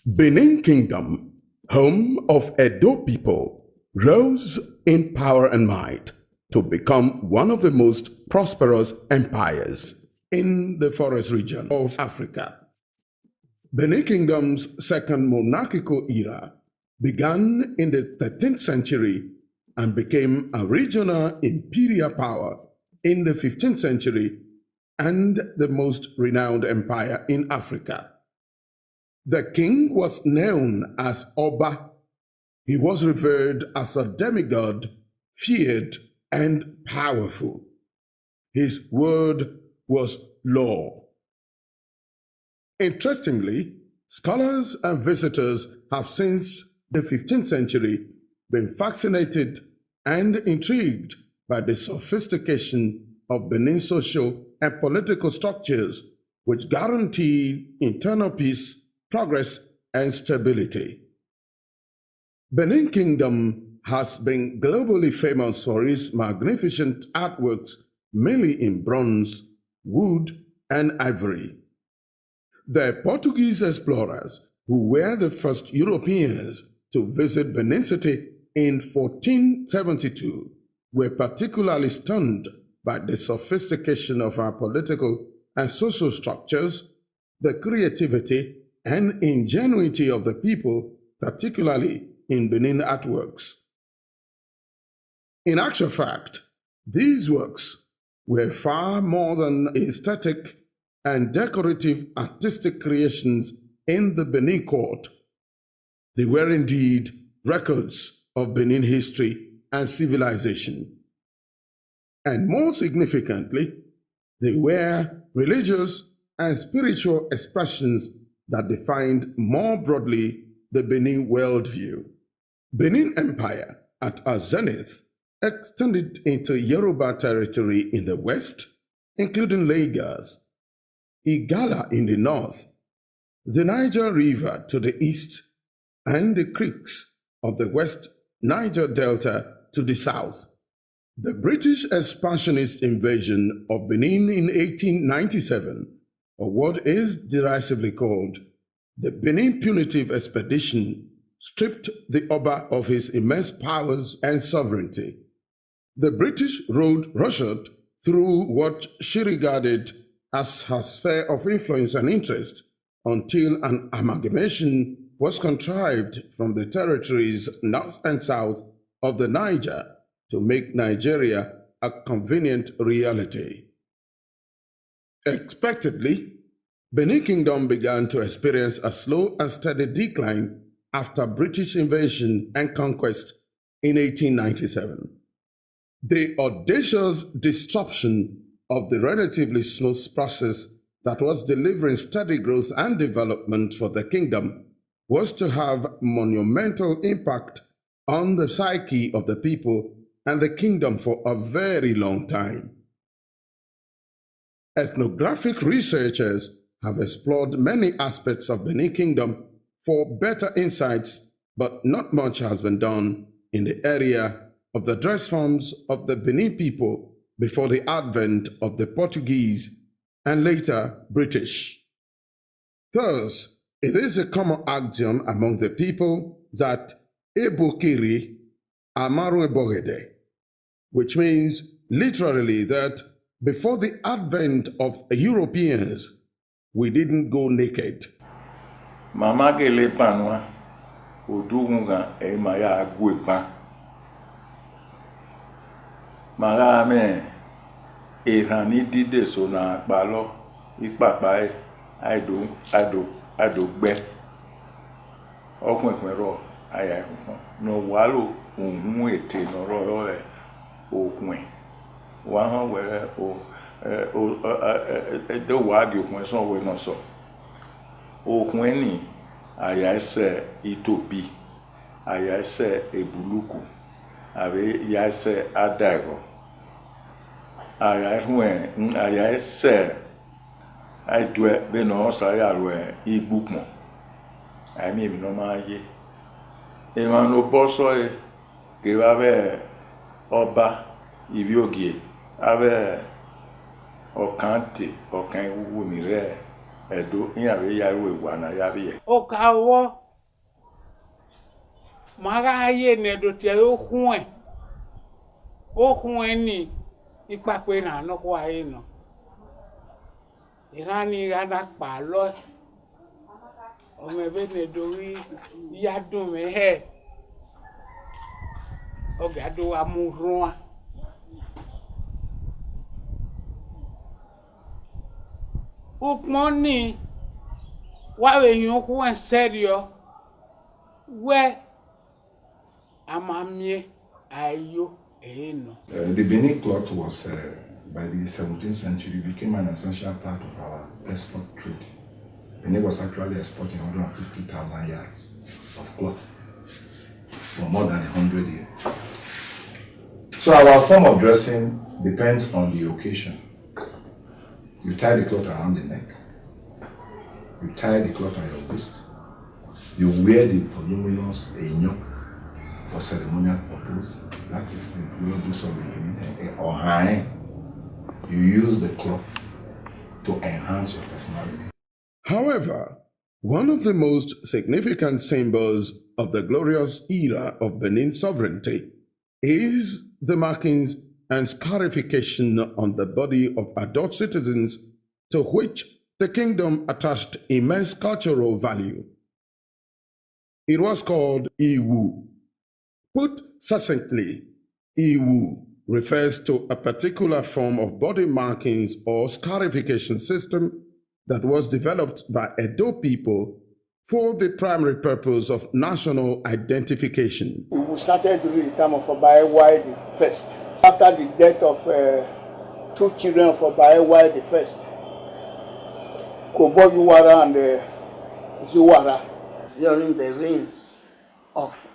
Benin Kingdom, home of Edo people, rose in power and might to become one of the most prosperous empires in the forest region of Africa. Benin Kingdom's second monarchical era began in the 13th century and became a regional imperial power in the 15th century and the most renowned empire in Africa. The king was known as Oba. He was revered as a demigod, feared and powerful. His word was law. Interestingly, scholars and visitors have since the 15th century been fascinated and intrigued by the sophistication of Benin's social and political structures, which guarantee internal peace, progress, and stability. Benin Kingdom has been globally famous for its magnificent artworks, mainly in bronze, wood, and ivory. The Portuguese explorers, who were the first Europeans to visit Benin City in 1472, were particularly stunned by the sophistication of our political and social structures, the creativity and ingenuity of the people, particularly in Benin artworks. In actual fact, these works were far more than aesthetic and decorative artistic creations in the Benin court. They were indeed records of Benin history and civilization. And more significantly, they were religious and spiritual expressions that defined more broadly the Benin worldview. Benin Empire at a zenith extended into Yoruba territory in the west, including Lagos, Igala in the north, the Niger River to the east, and the creeks of the West Niger Delta to the south. The British expansionist invasion of Benin in 1897, or what is derisively called the Benin Punitive Expedition, stripped the Oba of his immense powers and sovereignty. The British ruled roughshod through what she regarded as her sphere of influence and interest until an amalgamation was contrived from the territories north and south of the Niger to make Nigeria a convenient reality. Expectedly, Benin Kingdom began to experience a slow and steady decline after British invasion and conquest in 1897. The audacious disruption of the relatively slow process that was delivering steady growth and development for the kingdom was to have monumental impact on the psyche of the people and the kingdom for a very long time. Ethnographic researchers have explored many aspects of Benin Kingdom for better insights, but not much has been done in the area of the dress forms of the Benin people before the advent of the Portuguese and later British. Thus, it is a common axiom among the people that Ebokiri Amaru Ebogede, which means literally that before the advent of Europeans, we didn't go naked. Mama gele panwa odugunga e maya agwepa. Mara me erani dide so na palo ipapa e ado gbe okun ro aya ikun no walo ohun ete no ro e okun wa han were the wadi okun so we no so okun ni aya ese itobi aya ese ebuluku ave ya ese adago aya huen aya ese aidwe be no sa ya ro igbukun ami mi no ma ye e ma no boso e ke va be oba ibiogie ave okante okan wu mi re Edo in a ya wana yabi. Okawo Maga ye ne do te okun ni ipa pe na no ko aye no. Irani gada pa lo ọmọ ebe ne do wi ya dun me he oga do amurun ukmoni wa we yun ku en serio we amamie ayo no. The Benin cloth was, by the 17th century, became an essential part of our export trade. Benin was actually exporting 150,000 yards of cloth for more than 100 years. So our form of dressing depends on the occasion. You tie the cloth around the neck. You tie the cloth on your waist. You wear the voluminous enyo for ceremonial purpose. That is the produce of the unit. Or high. You use the cloth to enhance your personality. However, one of the most significant symbols of the glorious era of Benin sovereignty is the markings and scarification on the body of adult citizens to which the kingdom attached immense cultural value. It was called Iwu. Put succinctly, Iwu refers to a particular form of body markings or scarification system that was developed by Edo people for the primary purpose of national identification. We started during the time of Obaewa the First. After the death of two children of Obaewa the First, Kobojuwara and Zuwara. During the reign of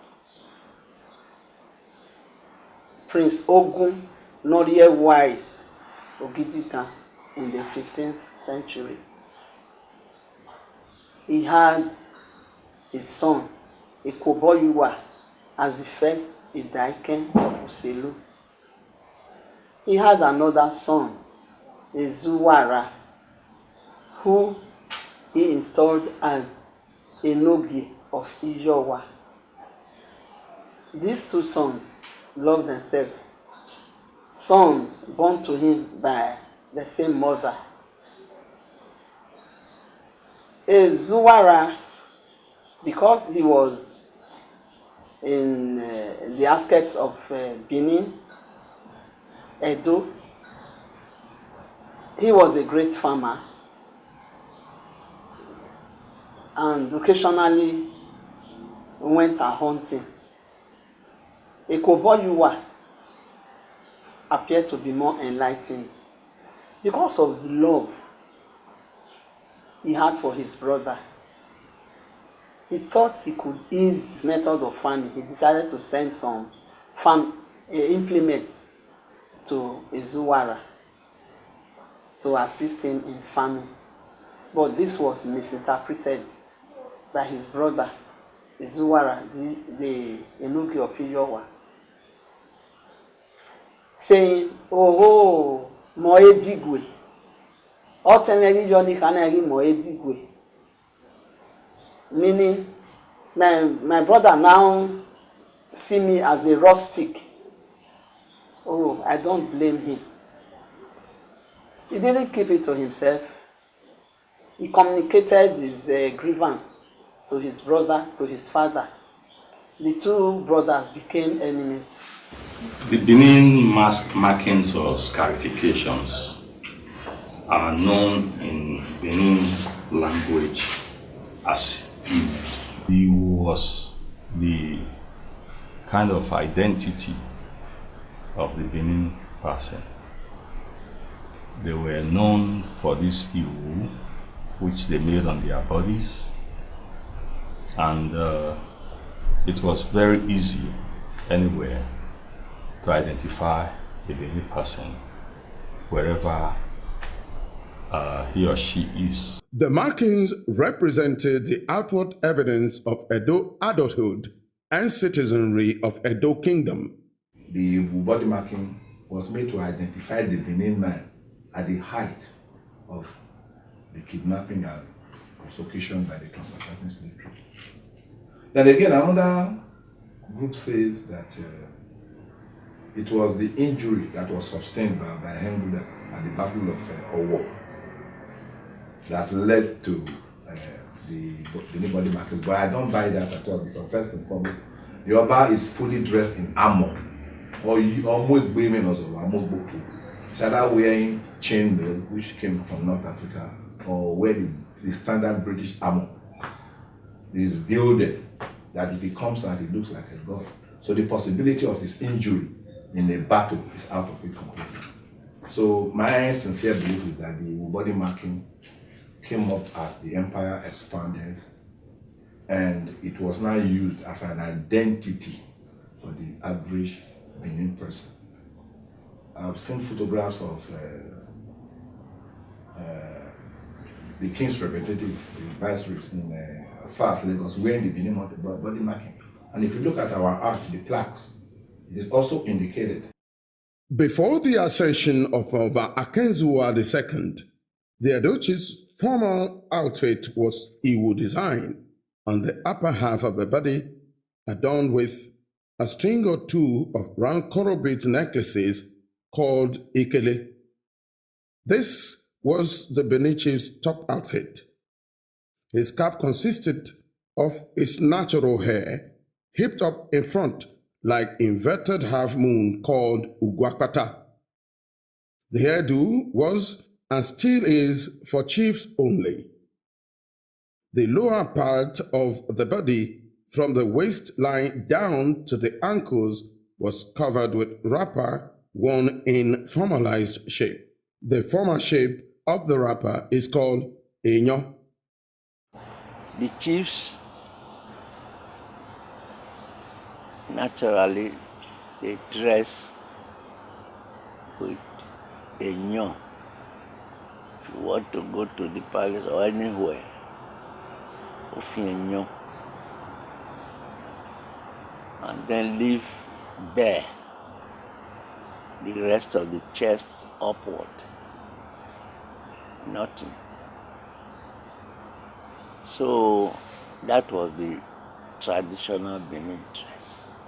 Prince Ogun Noriewai Ogidika in the 15th century, he had his son, Ikoboyuwa, as the first Idaiken of Uselu. He had another son, Ezuwara, who he installed as Enogi of Ijowa. These two sons loved themselves, sons born to him by the same mother. Ezuwara, because he was in the outskirts of Benin, Edo, he was a great farmer and occasionally went a hunting. Ekoboyuwa appeared to be more enlightened because of the love he had for his brother. He thought he could ease his method of farming. He decided to send some farm implements to Ezuwara to assist him in farming. But this was misinterpreted by his brother, Ezuwara, the Enugi of Ijowa, saying, "Oh, Moe Digwe. Ultimately, Johnny Kanagi Moe Digwe." Meaning, my brother now see me as a rustic. Oh, I don't blame him. He didn't keep it to himself. He communicated his grievance to his brother, to his father. The two brothers became enemies. The Benin mask markings or scarifications are known in Benin language as Iwu. Iwu was the kind of identity of the Benin person. They were known for this Iwu, which they made on their bodies, and it was very easy anywhere to identify a Benin person wherever he or she is. The markings represented the outward evidence of Edo adulthood and citizenry of Edo Kingdom. The body marking was made to identify the Benin man at the height of the kidnapping and was occasioned by the transatlantic slave trade. Then again, another group says that it was the injury that was sustained by Henry at the Battle of Owo that led to the body markings. But I don't buy that at all, because first and foremost, the Oba is fully dressed in armor. Or women also, it's either wearing chainmail, which came from North Africa, or wearing the standard British armor is gilded, that if he comes out, it looks like a god. So the possibility of his injury in a battle is out of it completely. So my sincere belief is that the body marking came up as the empire expanded, and it was now used as an identity for the average Benin person. I've seen photographs of the king's representative, the viceroys in as far as Lagos, wearing the Benin body marking. And if you look at our art, the plaques, it is also indicated. Before the ascension of Oba Akenzua II, the Adochi's formal outfit was Iwu design on the upper half of the body, adorned with a string or two of round coral bead necklaces called Ikele. This was the Benin chief's top outfit. His cap consisted of his natural hair, hipped up in front like inverted half moon called Ugwakpata. The hairdo was and still is for chiefs only. The lower part of the body, from the waistline down to the ankles, was covered with wrapper worn in formalized shape. The former shape of the wrapper is called enyo. The chiefs naturally they dress with enyo. If you want to go to the palace or anywhere, enyo, and then leave bare the rest of the chest upward. Nothing. So that was the traditional Benin dress.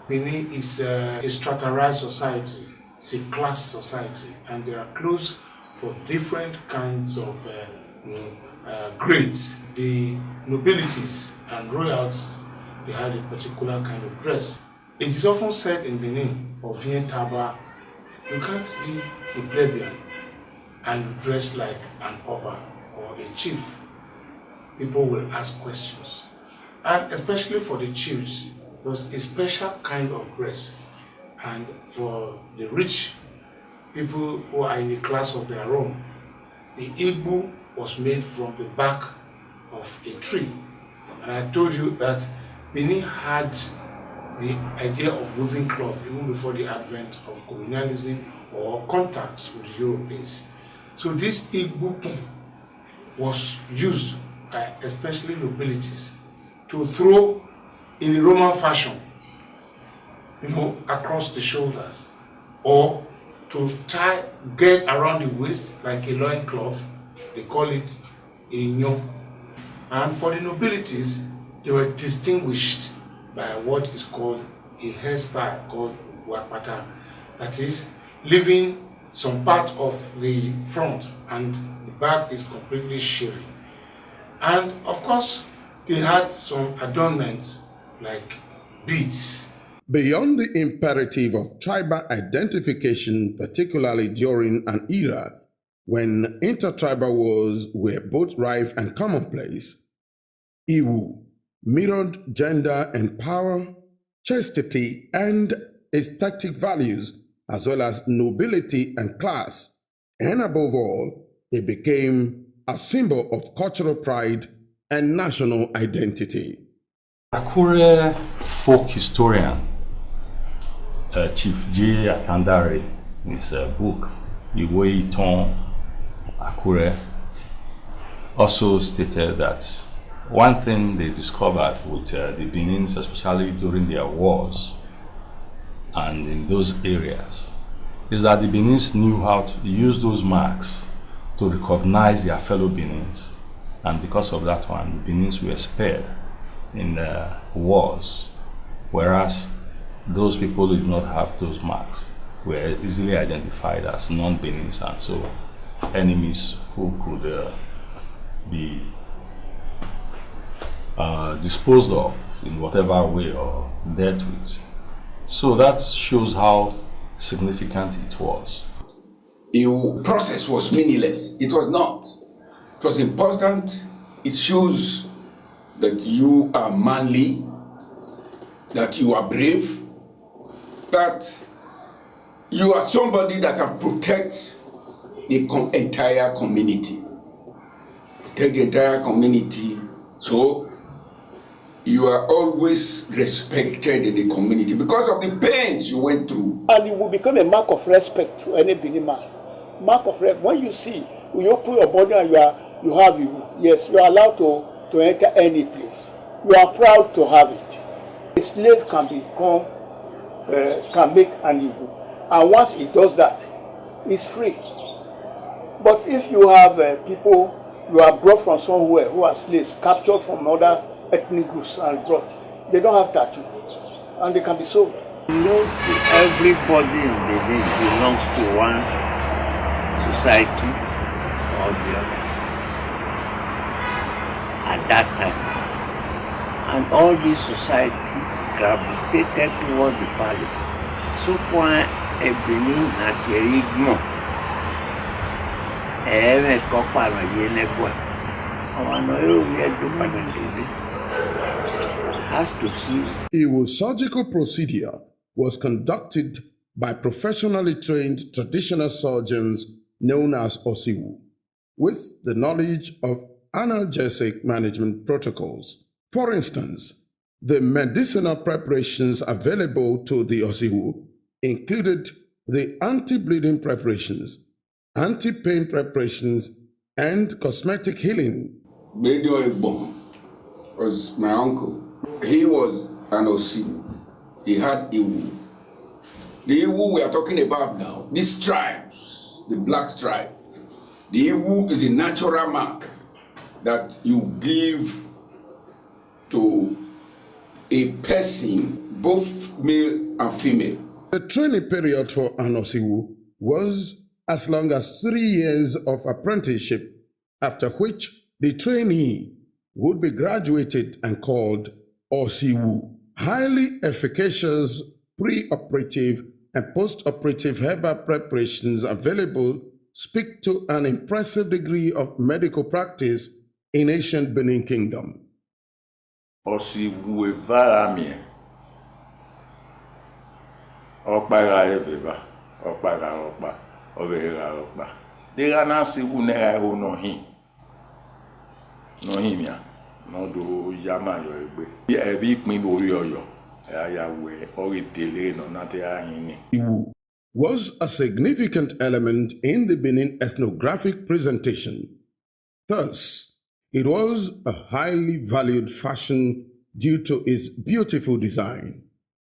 Benin is a stratified society, it's a class society, and there are clothes for different kinds of grades. The nobilities and royalties, they had a particular kind of dress. It is often said in Benin, or Vien Taba, you can't be a plebeian and you dress like an Oba or a chief. People will ask questions. And especially for the chiefs, it was a special kind of dress. And for the rich people who are in a class of their own, the igbu was made from the bark of a tree. And I told you that Benin had the idea of weaving cloth even before the advent of colonialism or contacts with Europeans. So this igbu was used by especially nobilities to throw in a Roman fashion, across the shoulders, or to get around the waist like a loincloth. They call it enyo. And for the nobilities, they were distinguished by what is called a hairstyle called wakpata. That is, leaving some part of the front and the back is completely shaven. And of course, they had some adornments like beads. Beyond the imperative of tribal identification, particularly during an era when intertribal wars were both rife and commonplace, Iwu mirrored gender and power, chastity and aesthetic values, as well as nobility and class, and above all, it became a symbol of cultural pride and national identity. Akure folk historian Chief J. Atandare, in his book, Iwe Iton Akure, also stated that one thing they discovered with the Benins, especially during their wars and in those areas, is that the Benins knew how to use those marks to recognize their fellow Benins and because of that one, the Benins were spared in the wars, whereas those people who did not have those marks were easily identified as non-Benins, and so enemies who could be disposed of in whatever way or dealt with. So that shows how significant it was. Your process was meaningless. It was not. It was important. It shows that you are manly, that you are brave, that you are somebody that can protect the entire community. Protect the entire community. So you are always respected in the community because of the pains you went through. And it will become a mark of respect to any Benin man. Mark of respect. When you see, when you open your body and you have it, yes, you are allowed to enter any place. You are proud to have it. A slave can make an evil, and once he does that, he's free. But if you have people you are brought from somewhere who are slaves, captured from other ethnic groups and brought, they don't have tattoo, and they can be sold. Everybody in Benin belongs to one society or the other at that time. And all this society gravitated toward the palace. So when a Benin at Erigmo, has to see. A surgical procedure was conducted by professionally trained traditional surgeons known as Osiwu, with the knowledge of analgesic management protocols. For instance, the medicinal preparations available to the Osiwu included the anti-bleeding preparations, anti-pain preparations, and cosmetic healing. Bedio Egbon was my uncle. He was an Osiwu. He had Iwu. The Iwu we are talking about now, these tribes, the black stripe, the Iwu is a natural mark that you give to a person, both male and female. The training period for an Osiwu was as long as 3 years of apprenticeship, after which the trainee would be graduated and called Osiwu. Highly efficacious pre-operative and post-operative herbal preparations available speak to an impressive degree of medical practice in ancient Benin Kingdom. Osiwu evaramie. Okpara ebeba, okpara okpa, obehera okpa. Dega na siwu nera ho no hin. No himia, no do yama yo egbe. Ebi pin ori oyo. Ayawe ori tele no na te ahini. Iwu was a significant element in the Benin ethnographic presentation. Thus, it was a highly valued fashion due to its beautiful design.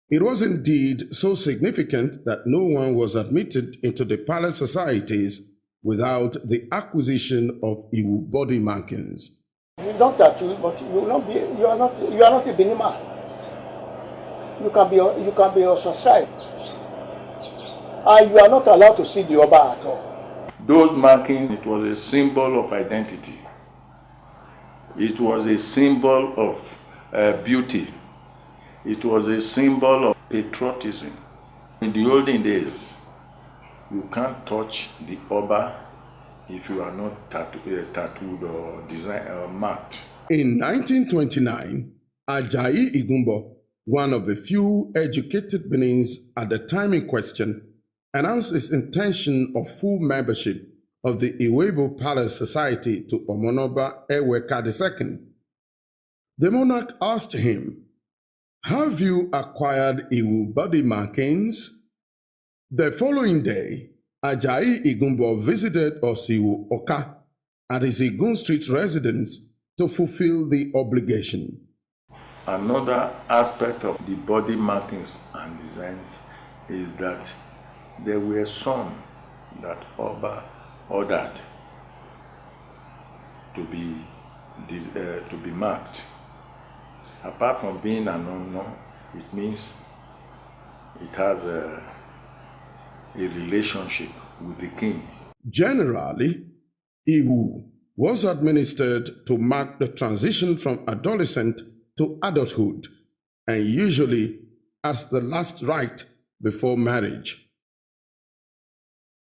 It was indeed so significant that no one was admitted into the palace societies without the acquisition of Iwu body markings. You don't tattoo, but you are not a Benin man. You can be ostracized, and you are not allowed to see the Oba at all. Those markings, it was a symbol of identity. It was a symbol of beauty. It was a symbol of patriotism. In the olden days, you can't touch the Oba if you are not tattooed or designed or marked. In 1929, Ajayi Igumbo, one of the few educated Benins at the time in question, announced his intention of full membership of the Iwebo Palace Society to Omonoba Eweka II. The monarch asked him, "Have you acquired Iwu body markings?" The following day, Ajayi Igumbo visited Osiwu Oka at his Igun Street residence to fulfill the obligation. Another aspect of the body markings and designs is that there were some that Oba ordered to be to be marked. Apart from being an honor, it means it has a relationship with the king. Generally, Iwu was administered to mark the transition from adolescent to adulthood, and usually as the last rite before marriage.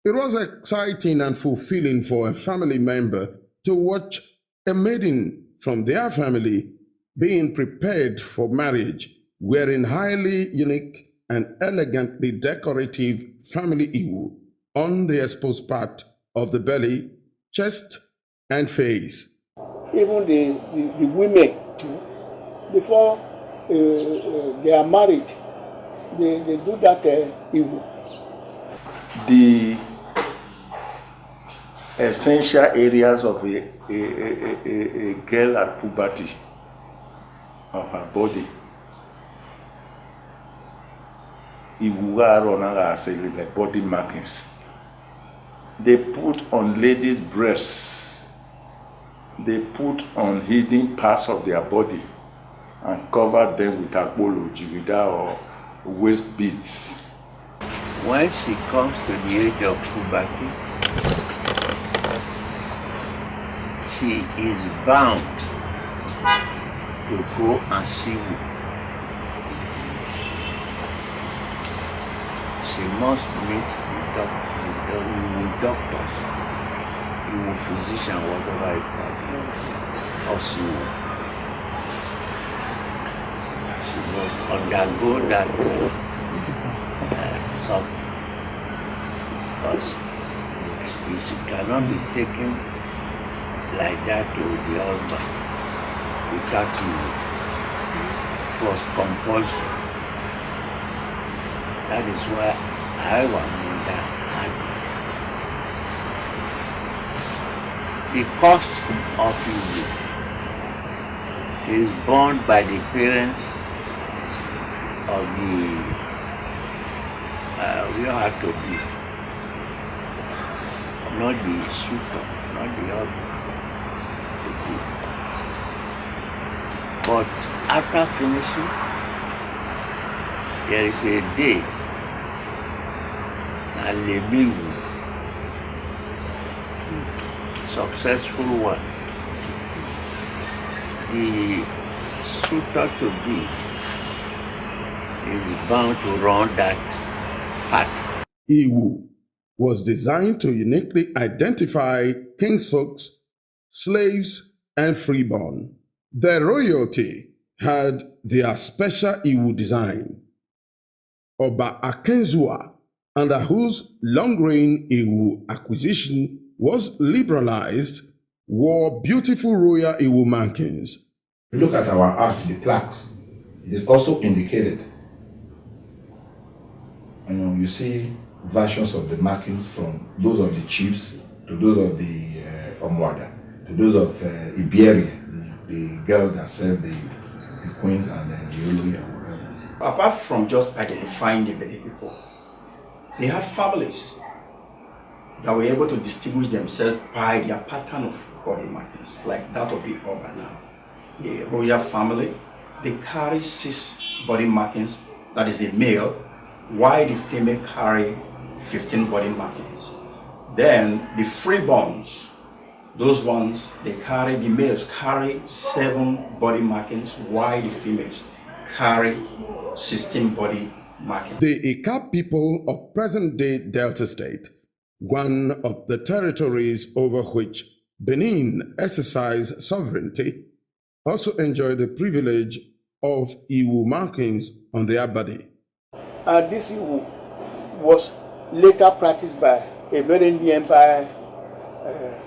It was exciting and fulfilling for a family member to watch a maiden from their family being prepared for marriage, wearing highly unique and elegantly decorative family Iwu on the exposed part of the belly, chest, and face. Even the women too, before they are married, they do that Iwu. The essential areas of a girl at puberty of her body, like body markings. They put on ladies' breasts, they put on hidden parts of their body and cover them with agbolo, jigida, or waist beads. When she comes to the age of puberty, she is bound to go and see you. She must meet the doctors, the physician, whatever it is, or see you. She must undergo that something, because she cannot be taken like that to the husband without you. It was compulsory. That is why I was under habit. The cost of you is borne by the parents of the we all have to be, not the suitor, not the husband. But after finishing, there is a day, and the successful one. The suitor to be is bound to run that path. Iwu was designed to uniquely identify kingsfolks, slaves, and freeborn. The royalty had their special Iwu design. Oba Akenzua, under whose long-reign Iwu acquisition was liberalized, wore beautiful royal Iwu markings. Look at our art, the plaques. It is also indicated. You see versions of the markings from those of the chiefs to those of the Omwada, to those of Iberia, the girl that served the queens and the Olu and whatever. Apart from just identifying the Benin people, they had families that were able to distinguish themselves by their pattern of body markings, like that of the Oba now. The royal family, they carry 6 body markings, that is the male, while the female carry 15 body markings. Then the freeborns, those ones, the males carry 7 body markings, while the females carry 16 body markings. The Ika people of present-day Delta State, one of the territories over which Benin exercised sovereignty, also enjoy the privilege of Iwu markings on their body. And this Iwu was later practiced by a very nearby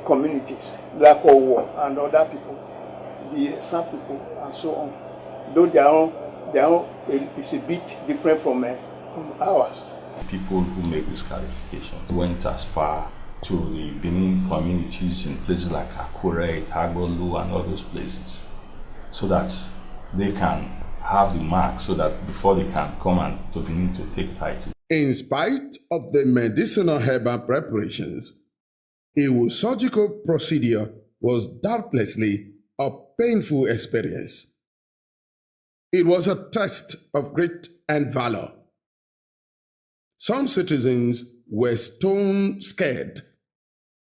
communities, like Owo and other people, the San people, and so on. Though their own is a bit different from ours. People who make this clarification went as far to the Benin communities in places like Akure, Itagolu, and all those places, so that they can have the mark, so that before they can come and to Benin to take title. In spite of the medicinal herbal preparations, a surgical procedure was doubtlessly or painful experience. It was a test of grit and valor. Some citizens were stone scared.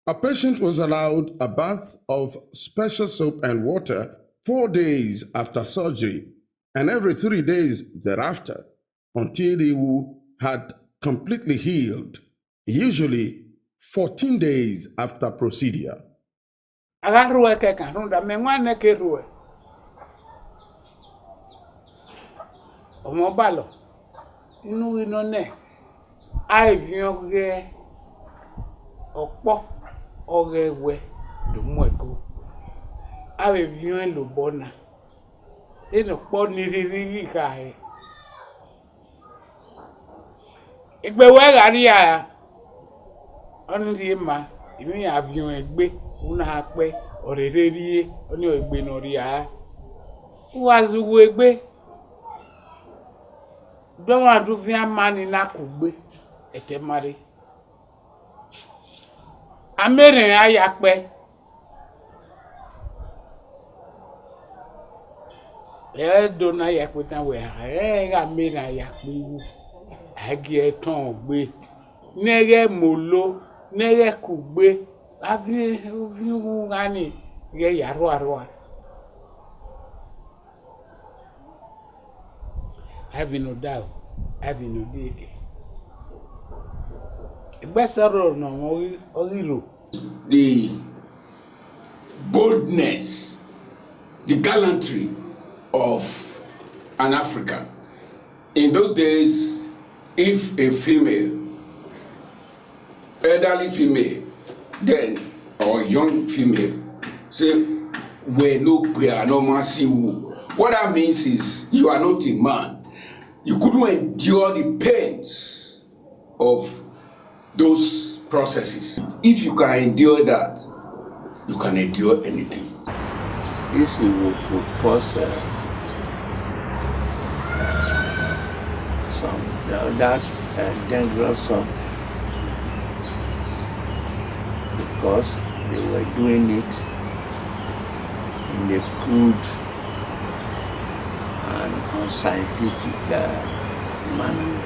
A patient was allowed a bath of special soap and water 4 days after surgery and every 3 days thereafter until he had completely healed, usually 14 days after procedure. Agarrue que canunda, me mane que rue. Omo balo, inu ino ne, ai vion ge, okpo, oge we, do mweko. Ave vion lo bona. Ino po ni riri kae. Igbe we gari ya. Onu di ma, imi avion egbe, una hape, orereri, oni egbe no ri a. Uwazu egbe. Don't want to be a man in a kugbe, ete mari. Amere ayakpe. Dona yakweta we amere ayakpe. Agi eton gbe. Nege molo, nege kugbe. Avi ngani ge yaro arwa. Having no doubt, having no day. The boldness, the gallantry of an African. In those days, if a female, elderly female, then, or young female, say, we no what that means is you are not a man. You couldn't endure the pains of those processes. If you can endure that, you can endure anything. This will cause some dangerous some because they were doing it in a crude and unscientific manner.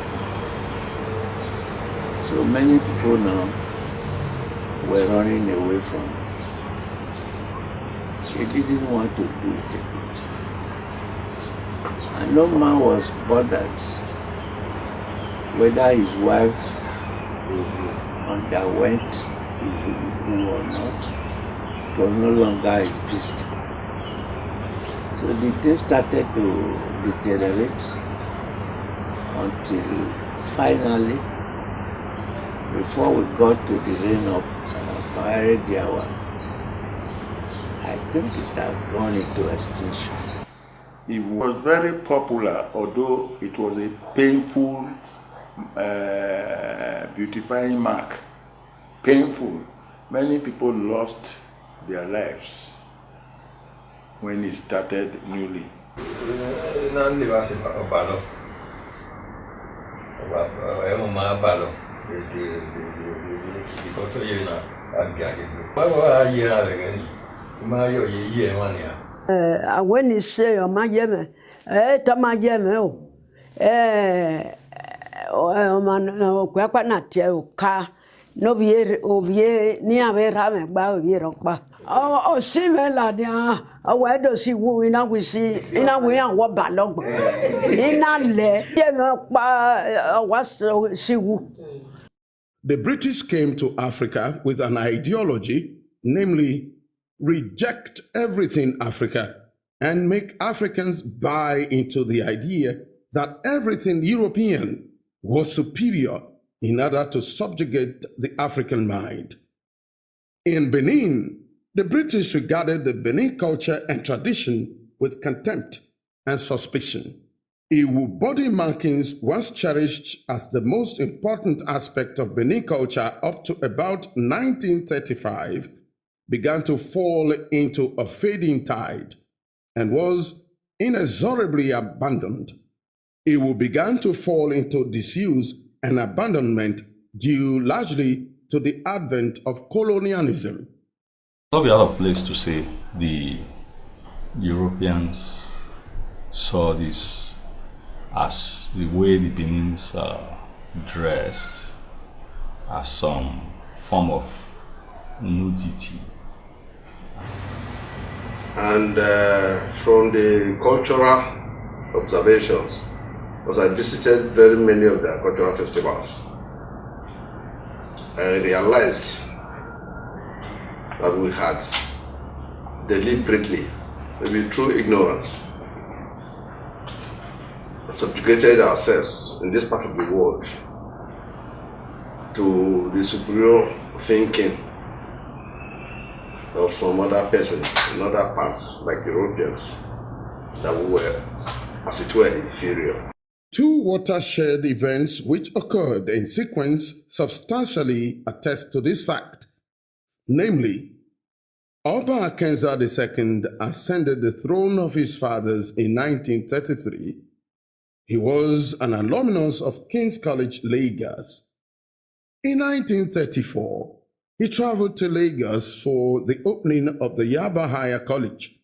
So many people now were running away from it. They didn't want to do it again. And no man was bothered whether his wife underwent or not. It was no longer his business. So the thing started to deteriorate until finally, before we got to the reign of Bahari Diawa, I think it has gone into extinction. It was very popular, although it was a painful beautifying mark. Painful. Many people lost their lives when it started newly. When you say, oh, my yeme, Tama yeme, Quack not car, no be near where I'm about Yeropa. Oh, similar, where does he woo in we see in a way and what ballog? In a le, was she woo. The British came to Africa with an ideology, namely, reject everything Africa and make Africans buy into the idea that everything European was superior in order to subjugate the African mind. In Benin, the British regarded the Benin culture and tradition with contempt and suspicion. Iwu body markings, once cherished as the most important aspect of Benin culture up to about 1935, began to fall into a fading tide and was inexorably abandoned. Iwu began to fall into disuse and abandonment due largely to the advent of colonialism. Not be out of place to say the Europeans saw this as the way the Benin's dressed as some form of nudity. And from the cultural observations, because I visited very many of their cultural festivals, I realized that we had deliberately, maybe through ignorance, subjugated ourselves in this part of the world to the superior thinking of some other persons in other parts, like Europeans, that we were, as it were, inferior. Two watershed events which occurred in sequence substantially attest to this fact. Namely, Oba Akenza II ascended the throne of his fathers in 1933. He was an alumnus of King's College, Lagos. In 1934, he traveled to Lagos for the opening of the Yaba Higher College.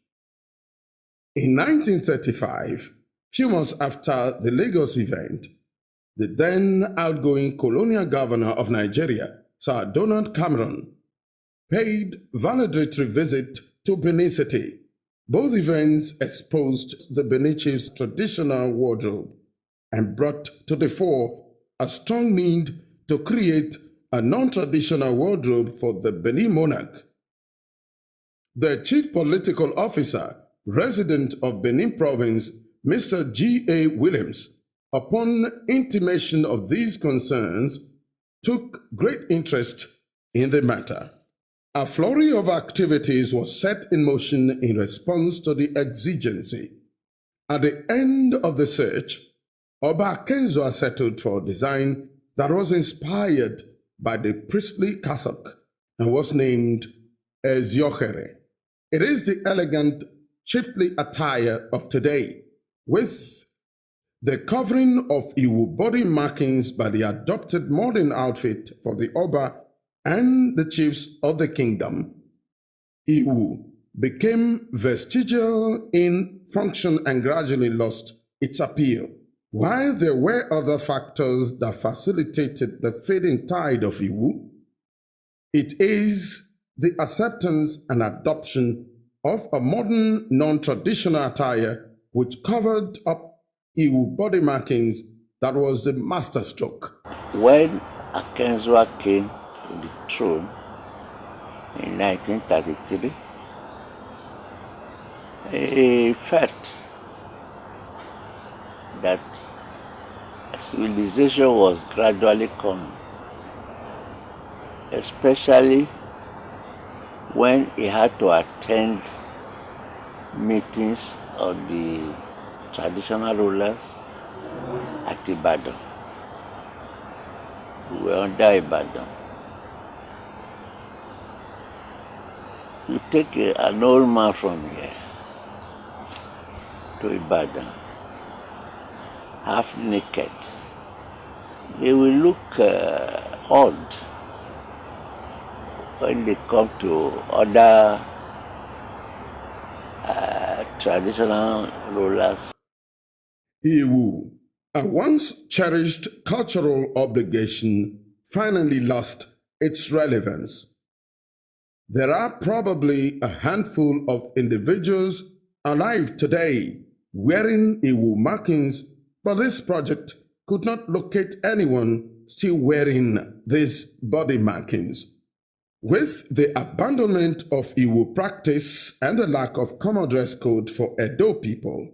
In 1935, few months after the Lagos event, the then outgoing colonial governor of Nigeria, Sir Donald Cameron, paid valedictory visit to Benin City. Both events exposed the Benin chief's traditional wardrobe and brought to the fore a strong need to create a non-traditional wardrobe for the Benin monarch. The chief political officer, resident of Benin province, Mr. G.A. Williams, upon intimation of these concerns, took great interest in the matter. A flurry of activities was set in motion in response to the exigency. At the end of the search, Oba Akenzo settled for a design that was inspired by the priestly cassock and was named Eziochere. It is the elegant, chiefly attire of today, with the covering of Iwu body markings by the adopted modern outfit for the Oba and the chiefs of the kingdom. Iwu became vestigial in function and gradually lost its appeal. While there were other factors that facilitated the fading tide of Iwu, it is the acceptance and adoption of a modern non-traditional attire which covered up Iwu body markings that was the masterstroke. When Akenzo came to the throne in 1933, he felt that civilization was gradually coming, especially when he had to attend meetings of the traditional rulers at Ibadan. We were under Ibadan. You take an old man from here to Ibadan, half naked, they will look odd when they come to other traditional rulers. Iwu, a once cherished cultural obligation, finally lost its relevance. There are probably a handful of individuals alive today wearing Iwu markings, but this project could not locate anyone still wearing these body markings. With the abandonment of Iwu practice and the lack of common dress code for Edo people,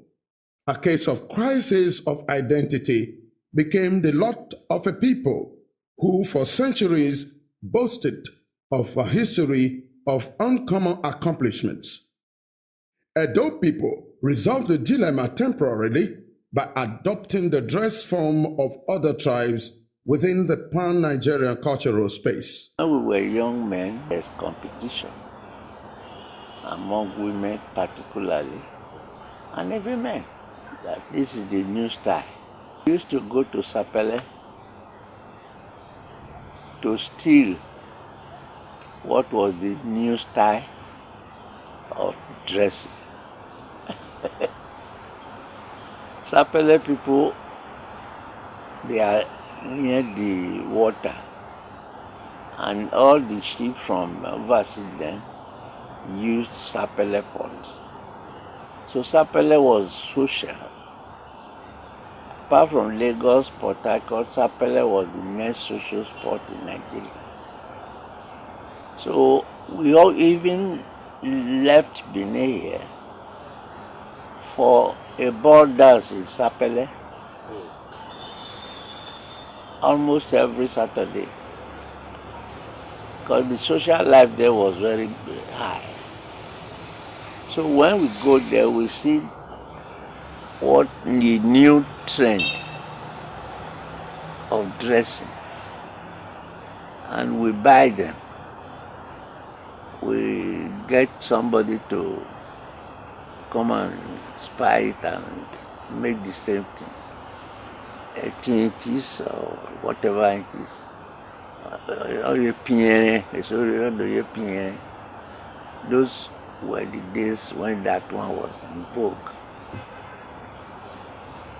a case of crisis of identity became the lot of a people who for centuries boasted of a history of uncommon accomplishments. Edo people resolved the dilemma temporarily by adopting the dress form of other tribes within the pan-Nigerian cultural space. When we were young men, there's competition among women particularly, and every man, that this is the new style. We used to go to Sapele to steal what was the new style of dressing. Sapele people, they are near the water, and all the sheep from overseas then used sapele pots. So sapele was social. Apart from Lagos, Port Harcourt, sapele was the next social spot in Nigeria. So we all even left Benin here for a ball dance in Sapele almost every Saturday, because the social life there was very high. So when we go there, we see what the new trend of dressing, and we buy them. We get somebody to come and spy it and make the same thing. 18 inches or whatever it is. Those were the days when that one was in vogue.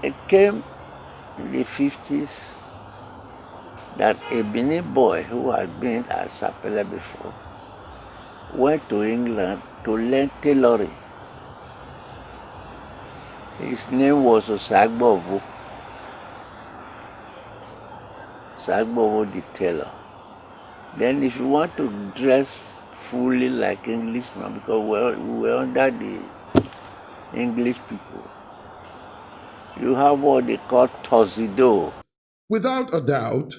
It came in the 50s that a Benin boy who had been at Sapele before went to England to learn tailoring. His name was Osagbovo. Osagbovo the tailor. Then if you want to dress fully like Englishmen, because we were under the English people, you have what they call tuxedo. Without a doubt,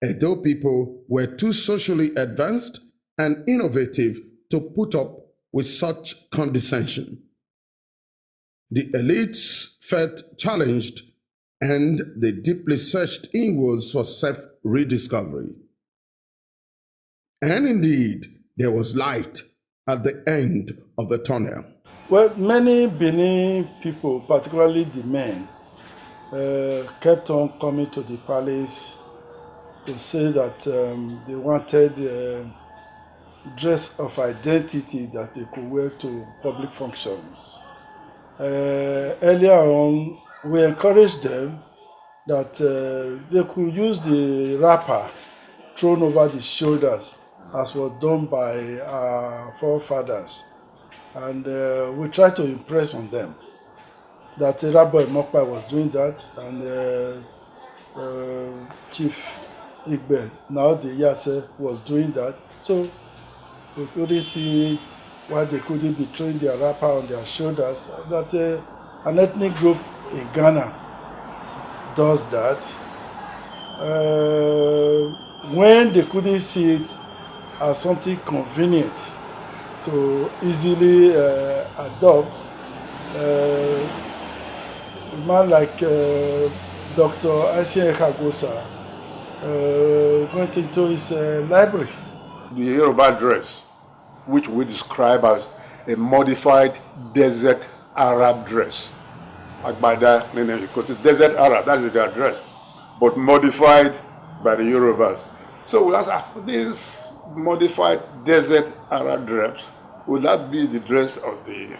Edo people were too socially advanced and innovative to put up with such condescension. The elites felt challenged, and they deeply searched inwards for self-rediscovery. And indeed, there was light at the end of the tunnel. Well, many Benin people, particularly the men, kept on coming to the palace to say that they wanted dress of identity that they could wear to public functions. Earlier on, we encouraged them that they could use the wrapper thrown over the shoulders as was done by our forefathers. And we tried to impress on them that Rabbi Mokpa was doing that, and Chief Igbe, now the Yase, was doing that. So we couldn't see why they couldn't be throwing their wrapper on their shoulders. That an ethnic group in Ghana does that. When they couldn't see it as something convenient to easily adopt, a man like Dr. Asien Kagosa went into his library. The Yoruba dress, which we describe as a modified desert Arab dress. Agbada, because it's desert Arab, that is their dress, but modified by the Yorubas. So we ask, this modified desert Arab dress, would that be the dress of the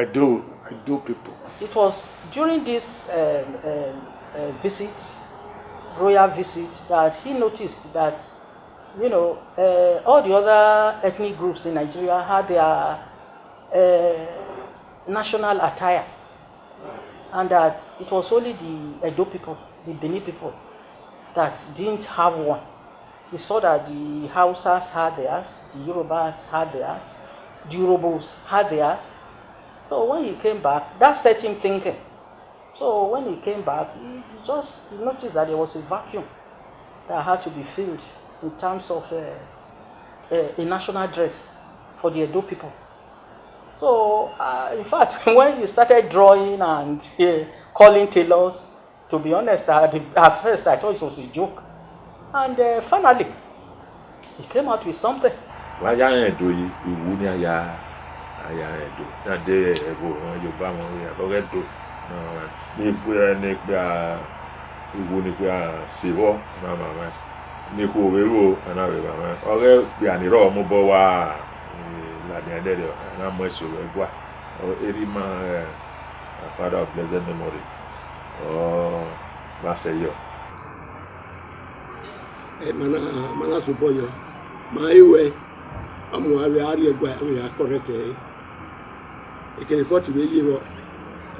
Edo people? It was during this visit, royal visit, that he noticed that, you know, all the other ethnic groups in Nigeria had their national attire, and that it was only the Edo people, the Benin people, that didn't have one. He saw that the Hausas had theirs, the Yorubas had theirs, the Urobos had theirs. So when he came back, that set him thinking. So when he came back, he just noticed that there was a vacuum that had to be filled in terms of a national dress for the Edo people. So in fact, when he started drawing and calling tailors, to be honest, at first I thought it was a joke. And finally, he came out with something. my father of blessed memory, or Maseyo. Mana supoyo, maiwe, amuari ari egwa we are correct. I can afford to be you.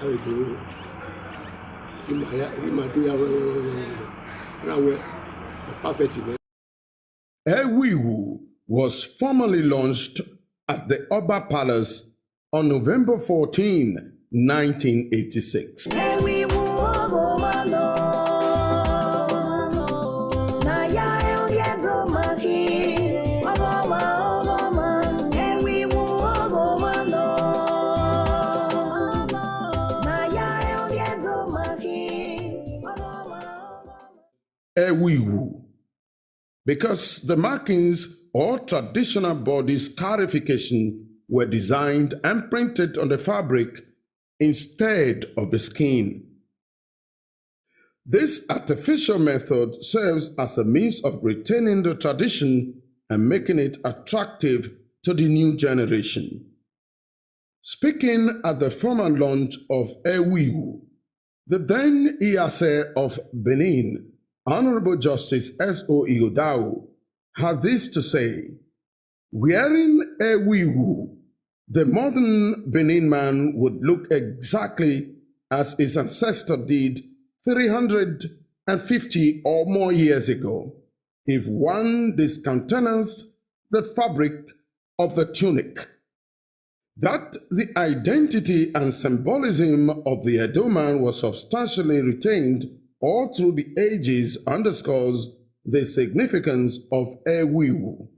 I will do. Ewiwu was formally launched at the Oba Palace on November 14, 1986. Ewiwu, because the markings or traditional body scarification were designed and printed on the fabric instead of the skin. This artificial method serves as a means of retaining the tradition and making it attractive to the new generation. Speaking at the formal launch of Ewiwu, the then Iyase of Benin, Honorable Justice S.O. Igodao, had this to say: wearing Ewiwu, the modern Benin man would look exactly as his ancestor did 350 or more years ago, if one discountenanced the fabric of the tunic. That the identity and symbolism of the Edo man was substantially retained all through the ages underscores the significance of Ewiwu.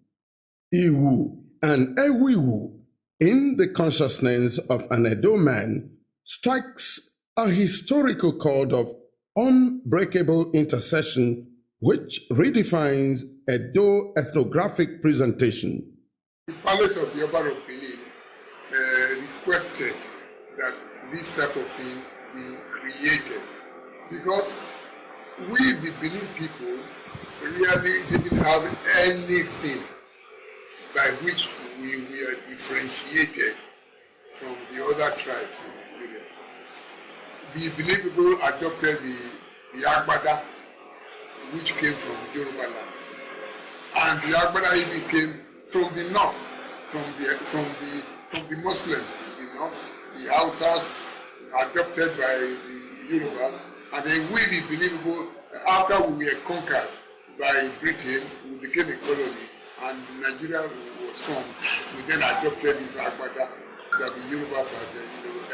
Iwu and Ewiwu in the consciousness of an Edo man strikes a historical chord of unbreakable intercession which redefines Edo ethnographic presentation. The Palace of the Oba of Benin requested that this type of thing be created because we, the Benin people, really didn't have anything by which we were differentiated from the other tribes. The Benin people adopted the Agbada, which came from Yoruba land, and the Agbada even came from the north, from the Muslims, the north. The Hausas adopted by the Yorubas, and then we, the Benin people, after we were conquered by Britain, we became a colony, and Nigeria was formed. We then adopted this Agbada that the Yorubas had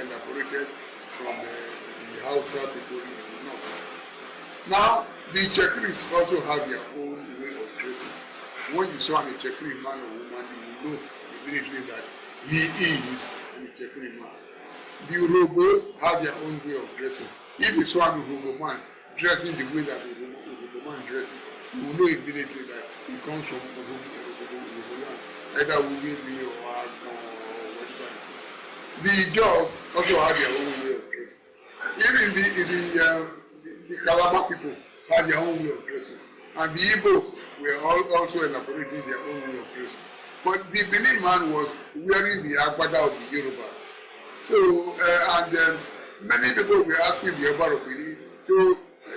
elaborated from the Hausa people in the north. Now, the Chekris also have their own way of dressing. When you saw a Chekri man or woman, you will know immediately that he is a Chekri man. The Urhobo have their own way of dressing. If you saw an Urhobo man dressing the way that the Urhobo man dresses, you will know immediately that he comes from Urhobo land, either Ugindi or Agon or whatever. The Jaws also have their own way of dressing. Even the Calabar people had their own way of dressing. And the Igbos were also elaborating their own way of dressing. But the Benin man was wearing the Agbada of the Yorubas. So, many people were asking the Oba of Benin to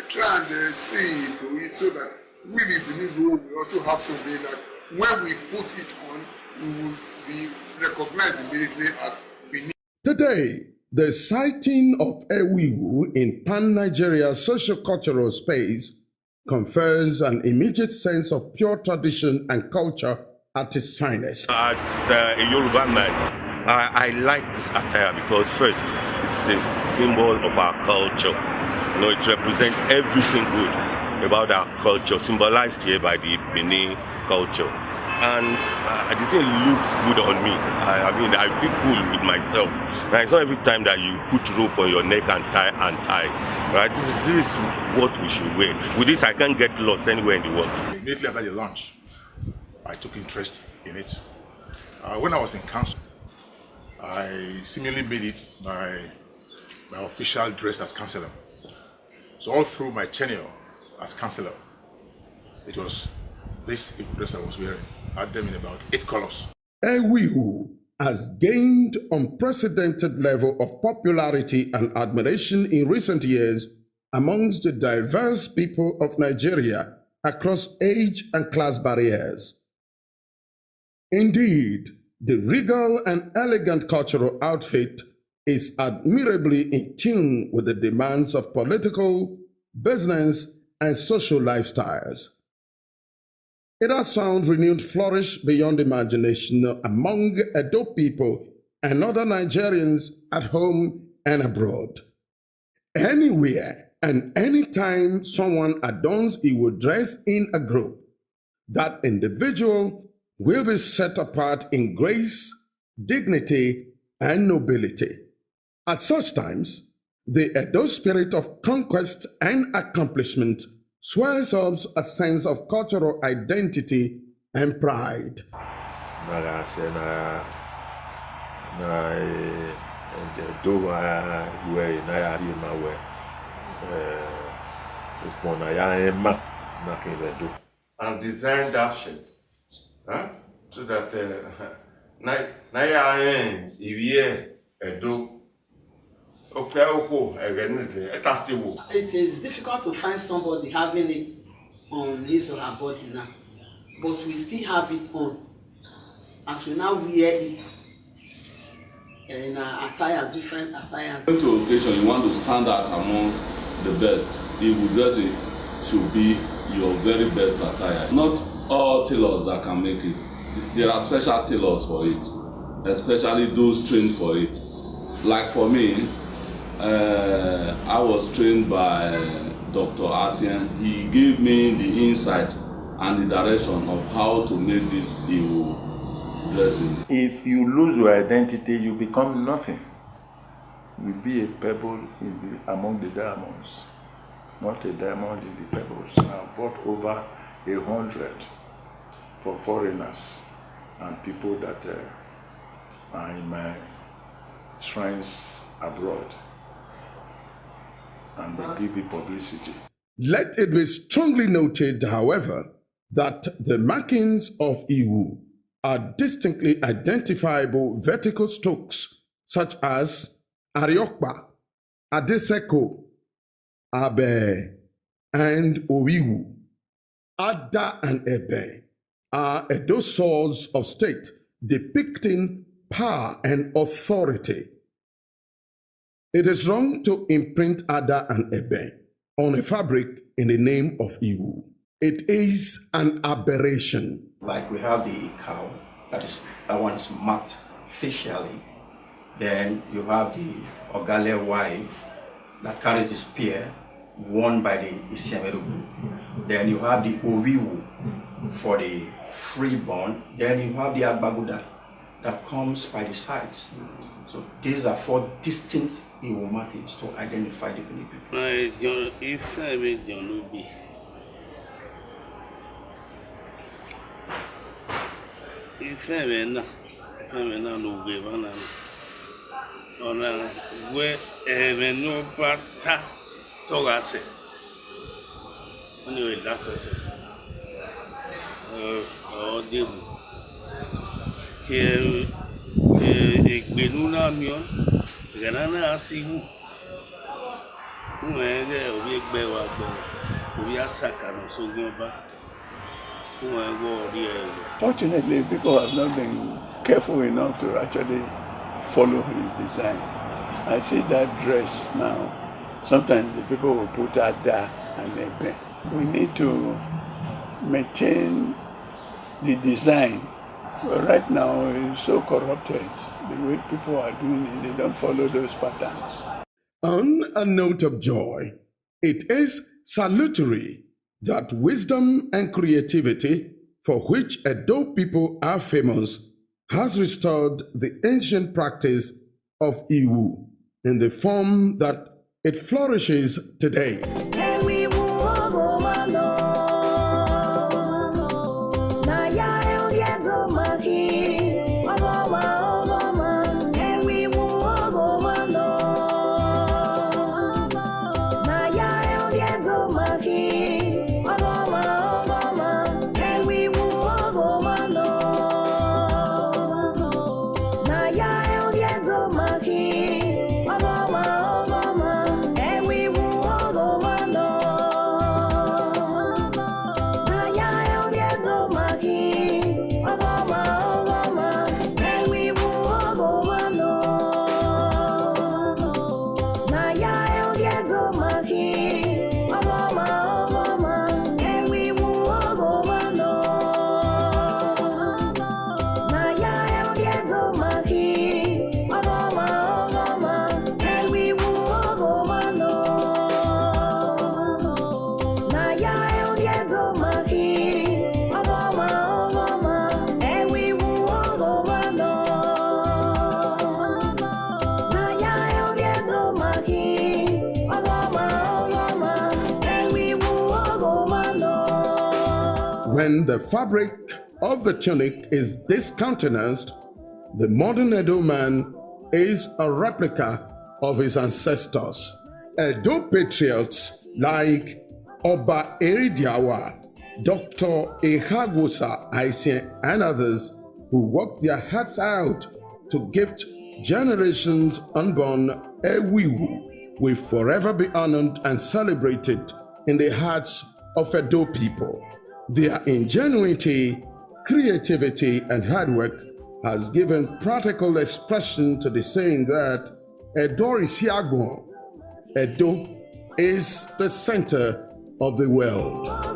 try and see to it so that we, the Benin people, will also have something that when we put it on, we will be recognized immediately as Benin. Today, the sighting of Ewiwu in pan-Nigeria's socio-cultural space confers an immediate sense of pure tradition and culture at its finest. As a Yoruba man, I like this attire because first, it's a symbol of our culture. You know, it represents everything good about our culture, symbolized here by the Benin culture. And the thing looks good on me. I mean, I feel cool with myself. Now, it's not every time that you put rope on your neck and tie, right? This is what we should wear. With this, I can't get lost anywhere in the world. Immediately after the launch, I took interest in it. When I was in council, I seemingly made it my official dress as councillor. So all through my tenure as councillor, it was this dress I was wearing. I had them in about 8 colors. Ewiwu has gained unprecedented level of popularity and admiration in recent years amongst the diverse people of Nigeria across age and class barriers. Indeed, the regal and elegant cultural outfit is admirably in tune with the demands of political, business, and social lifestyles. It has found renewed flourish beyond imagination among Edo people and other Nigerians at home and abroad. Anywhere and anytime someone adorns Iwo dress in a group, that individual will be set apart in grace, dignity, and nobility. At such times, the Edo spirit of conquest and accomplishment swells up a sense of cultural identity and pride. And design that shit, huh? So that it is difficult to find somebody having it on his or her body now, but we still have it on as we now wear it in attires, different attires. To occasion, you want to stand out among the best. Iwo dressing should be your very best attire. Not all tailors that can make it. There are special tailors for it, especially those trained for it. Like for me, I was trained by Dr. Asian. He gave me the insight and the direction of how to make this Iwo dressing. If you lose your identity, you become nothing. You be a pebble among the diamonds, not a diamond in the pebbles. I bought over 100 for foreigners and people that are in my shrines abroad, and they give me publicity. Let it be strongly noted, however, that the markings of Iwo are distinctly identifiable vertical strokes such as Ariokpa, Adeseko, Abe, and Owiwu. Ada and Ebe are Edo swords of state depicting power and authority. It is wrong to imprint Ada and Ebe on a fabric in the name of Iwo. It is an aberration. Like we have the cow, that one is marked facially. Then you have the Ogale Y that carries the spear worn by the Isiameru. Then you have the Owiwu for the freeborn. Then you have the Agbaguda that comes by the sides. So these are 4 distinct Iwo markings to identify the people. If I make John Obi, if I may not know Gavana, or where I no bata Togase. Anyway, that was it. Or Debu. Here, a Benuna Mion, Ganana Asimu. We bewa we are Sakano, so go back. Fortunately, people have not been careful enough to actually follow his design. I see that dress now. Sometimes the people will put Ada and Ebe. We need to maintain the design. But right now, it's so corrupted. The way people are doing it, they don't follow those patterns. On a note of joy, it is salutary that wisdom and creativity, for which Edo people are famous, has restored the ancient practice of Iwo in the form that it flourishes today. when the fabric of the tunic is discountenanced, the modern Edo man is a replica of his ancestors. Edo patriots like Oba Eridiawa, Dr. Ehagosa Aisien, and others who worked their hearts out to gift generations unborn Ewiwu will forever be honored and celebrated in the hearts of Edo people. Their ingenuity, creativity, and hard work has given practical expression to the saying that Edo is the center of the world.